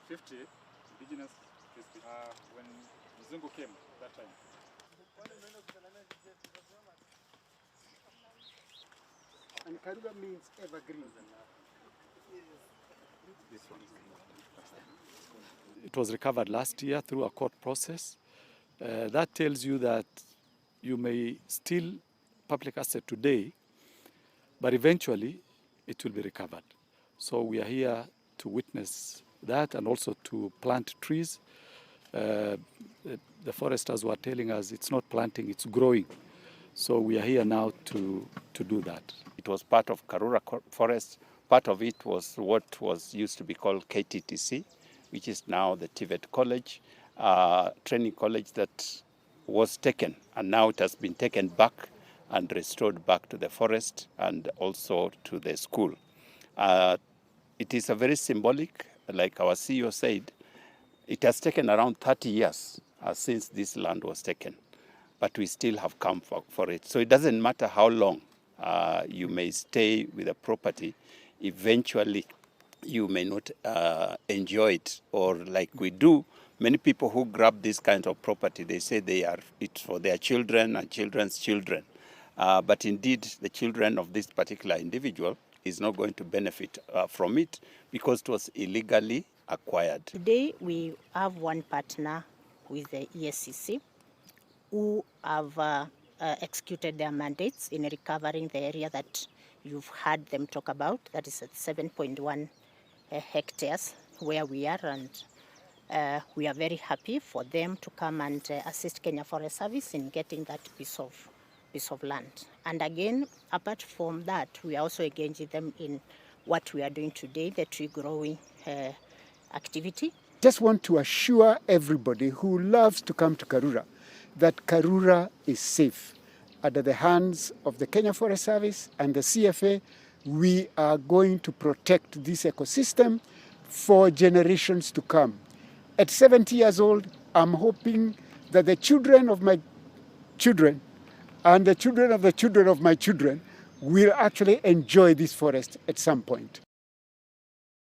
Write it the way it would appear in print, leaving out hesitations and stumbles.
50 indigenous species when Mzungu came that time. And Karura means evergreen. This one. It was recovered last year through a court process. That tells you that you may steal public asset today, but eventually it will be recovered. So we are here to witness that and also to plant trees. The foresters were telling us it's not planting, it's growing. So we are here now to do that. It was part of Karura Forest. Part of it was what was used to be called KTTC, which is now the TVET College, training college that was taken, and now it has been taken back and restored back to the forest and also to the school. It is a very symbolic, like our CEO said, it has taken around 30 years since this land was taken, but we still have come for it. So it doesn't matter how long you may stay with a property, eventually you may not enjoy it, or like we do, many people who grab this kind of property, they say it's for their children and children's children. But indeed, the children of this particular individual is not going to benefit from it because it was illegally acquired. Today, we have one partner with the EACC who have executed their mandates in recovering the area that you've heard them talk about, that is at 7.1 hectares where we are, and we are very happy for them to come and assist Kenya Forest Service in getting that piece of land. And again, apart from that, we are also engaging them in what we are doing today, the tree growing activity. Just want to assure everybody who loves to come to Karura that Karura is safe. Under the hands of the Kenya Forest Service and the CFA, we are going to protect this ecosystem for generations to come. At 70 years old, I'm hoping that the children of my children and the children of the children of my children will actually enjoy this forest at some point.